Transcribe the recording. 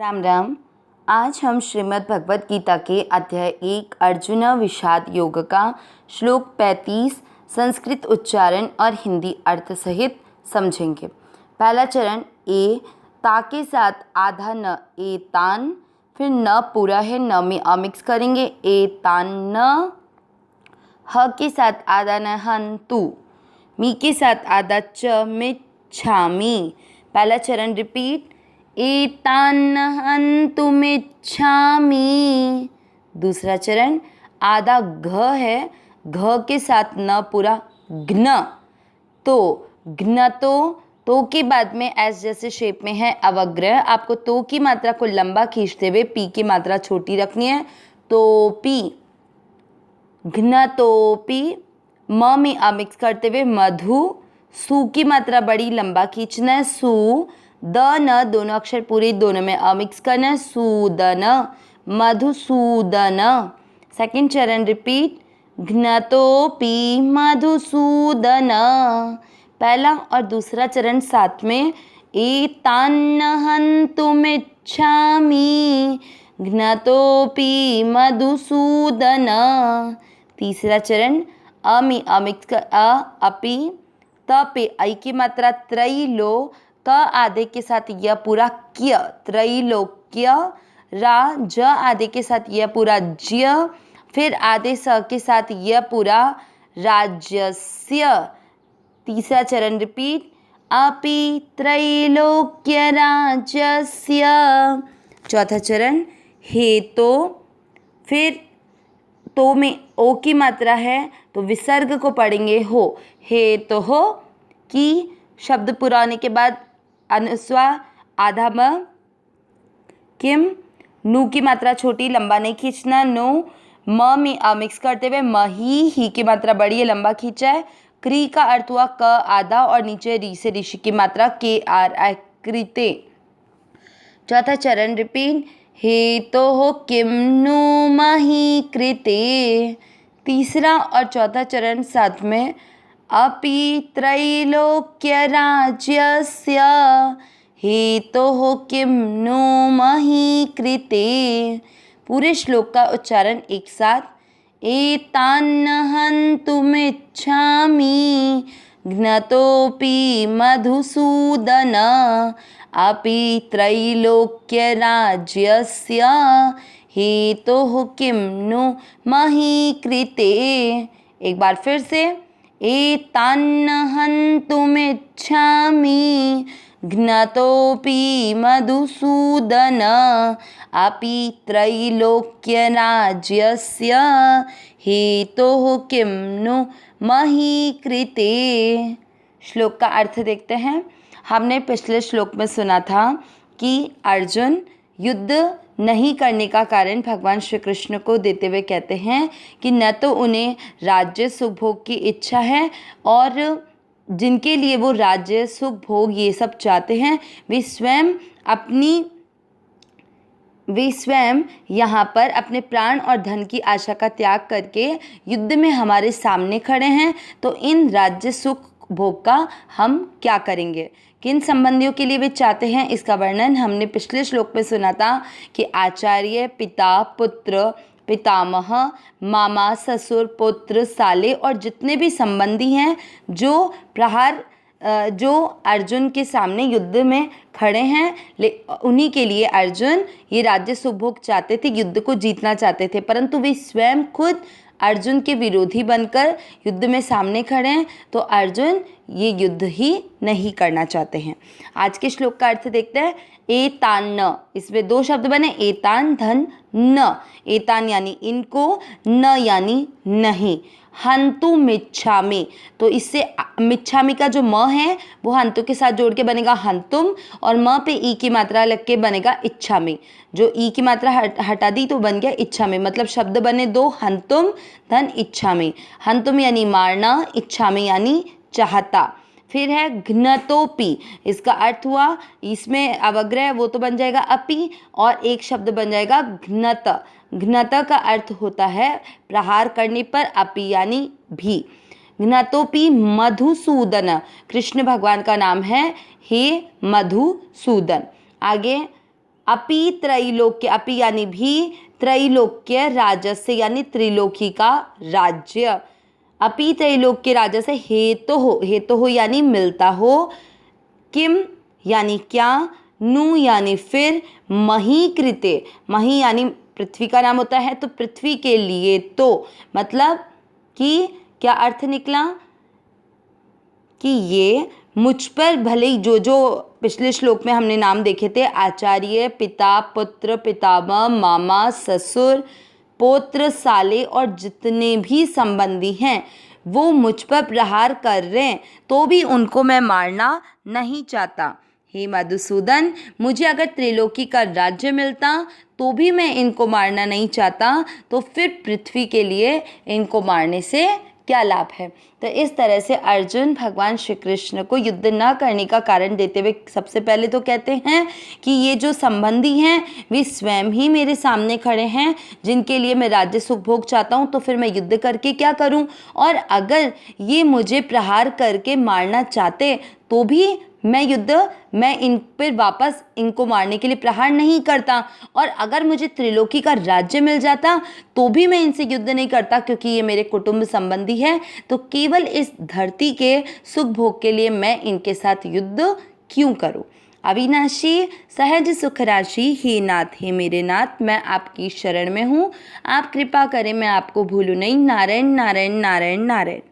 राम राम। आज हम श्रीमद् भगवत गीता के अध्याय 1 अर्जुन विषाद योग का श्लोक 35 संस्कृत उच्चारण और हिंदी अर्थ सहित समझेंगे। पहला चरण ए ता के साथ आधा न ए तान, फिर न पूरा है न में अमिक्स करेंगे ए तान न, ह के साथ आधा न हन तू, मी के साथ आधा च में छामी। पहला चरण रिपीट एतान्नहन्तुमिच्छामि। दूसरा चरण आधा घ है, घ के साथ न पूरा घ्न, तो घ्न तो के बाद में एस जैसे शेप में है अवग्रह। आपको तो की मात्रा को लंबा खींचते हुए पी की मात्रा छोटी रखनी है, तो पी घ्न तोपी। म में अमिक्स करते हुए मधु, सु की मात्रा बड़ी लंबा खींचना है सु, द न दोनों अक्षर पूरे दोनों में अमिक्स करना है सूदन, मधुसूदन। सेकंड चरण रिपीट घ्नतोपि मधुसूदन। पहला और दूसरा चरण साथ में एतान्नहन्तुमिच्छामि घ्नतोपि मधुसूदन। तीसरा चरण अ में अमिक्स कर अपि, त पे आई की मात्रा त्रैलो, क आधे के साथ यह पूरा क्य त्रैलोक्य, रा ज आधे के साथ यह पूरा ज्य, फिर आधे स के साथ यह पूरा राज्यस्य। तीसरा चरण रिपीट अपि त्रैलोक्य राज्यस्य। चौथा चरण हे तो, फिर तो में ओ की मात्रा है तो विसर्ग को पढ़ेंगे हो, हे तो हो की शब्द पूरा होने के बाद अनुस्वार आधा म, किम नू की मात्रा छोटी लंबा नहीं खींचना नो, म में अमिक्स करते हुए ही की मात्रा बड़ी है लंबा खींचा है, क्री का अर्थ हुआ क आधा और नीचे री से ऋषि की मात्रा के आर आई कृते। चौथा चरण रिपीट हे तो हो किम नु मही कृते। तीसरा और चौथा चरण साथ में अपि त्रैलोक्य राज्यस्य हेतोः किं नु मही कृते। पूरे श्लोक का उच्चारण एक साथ एतान्नहन्तुमिच्छामि घ्नतोपि मधुसूदन अपि त्रैलोक्य राज्यस्य हेतोः किं नु मही कृते। एक बार फिर से एतान्नहन्तुमिच्छामि घ्नतोपि मधुसूदन अपि त्रैलोक्य राज्यस्य हेतोः किं नु मही कृते। श्लोक का अर्थ देखते हैं। हमने पिछले श्लोक में सुना था कि अर्जुन युद्ध नहीं करने का कारण भगवान श्री कृष्ण को देते हुए कहते हैं कि न तो उन्हें राज्य सुख भोग की इच्छा है, और जिनके लिए वो राज्य सुख भोग ये सब चाहते हैं वे स्वयं यहाँ पर अपने प्राण और धन की आशा का त्याग करके युद्ध में हमारे सामने खड़े हैं। तो इन राज्य सुख भोग का हम क्या करेंगे, किन संबंधियों के लिए वे चाहते हैं, इसका वर्णन हमने पिछले श्लोक में सुना था कि आचार्य, पिता, पुत्र, पितामह, मामा, ससुर, पुत्र, साले और जितने भी संबंधी हैं जो अर्जुन के सामने युद्ध में खड़े हैं, उन्हीं के लिए अर्जुन ये राज्य सुख भोग चाहते थे, युद्ध को जीतना चाहते थे, परंतु वे स्वयं खुद अर्जुन के विरोधी बनकर युद्ध में सामने खड़े हैं, तो अर्जुन ये युद्ध ही नहीं करना चाहते हैं। आज के श्लोक का अर्थ देखते हैं। एतान्न, इसमें दो शब्द बने एतान धन न, एतान यानी इनको, न यानी नहीं, हंतु मिच्छामि, तो इससे मिच्छामि का जो म है वो हंतु के साथ जोड़ के बनेगा हंतुम, और म पे ई की मात्रा लग के बनेगा इच्छामि, जो ई की मात्रा हटा दी तो बन गया इच्छामि। मतलब शब्द बने दो, हंतुम धन इच्छामि। हंतुम यानी मारना, इच्छामि यानी चाहता। फिर है घ्नतोपि, इसका अर्थ हुआ इसमें अवग्रह वो तो बन जाएगा अपि, और एक शब्द बन जाएगा घ्नत। घ्नत का अर्थ होता है प्रहार करने पर, अपि यानी भी। घ्नतोपि मधुसूदन, कृष्ण भगवान का नाम है हे मधुसूदन। आगे अपि त्रैलोक्य, अपि यानी भी, त्रैलोक्य राजस्य यानी त्रिलोकी का राज्य, अपि त्रैलोक्य राजस्य हेतु हो यानी मिलता हो, किम यानी क्या, नु यानी फिर, मही कृते, मही यानी पृथ्वी का नाम होता है, तो पृथ्वी के लिए, तो मतलब कि क्या अर्थ निकला कि ये मुझ पर भले ही जो पिछले श्लोक में हमने नाम देखे थे, आचार्य, पिता, पुत्र, पितामह, मामा, ससुर, पौत्र, साले और जितने भी संबंधी हैं वो मुझ पर प्रहार कर रहे हैं तो भी उनको मैं मारना नहीं चाहता। हे मधुसूदन, मुझे अगर त्रिलोकी का राज्य मिलता तो भी मैं इनको मारना नहीं चाहता, तो फिर पृथ्वी के लिए इनको मारने से क्या लाभ है। तो इस तरह से अर्जुन भगवान श्री कृष्ण को युद्ध न करने का कारण देते हुए सबसे पहले तो कहते हैं कि ये जो संबंधी हैं वे स्वयं ही मेरे सामने खड़े हैं जिनके लिए मैं राज्य सुख भोग चाहता हूँ, तो फिर मैं युद्ध करके क्या करूँ, और अगर ये मुझे प्रहार करके मारना चाहते तो भी मैं इन पर वापस इनको मारने के लिए प्रहार नहीं करता, और अगर मुझे त्रिलोकी का राज्य मिल जाता तो भी मैं इनसे युद्ध नहीं करता क्योंकि ये मेरे कुटुंब संबंधी है, तो केवल इस धरती के सुख भोग के लिए मैं इनके साथ युद्ध क्यों करूं। अविनाशी सहज सुख राशि, हे नाथ, हे मेरे नाथ, मैं आपकी शरण में हूँ, आप कृपा करें मैं आपको भूलूं नहीं। नारायण नारायण नारायण नारायण।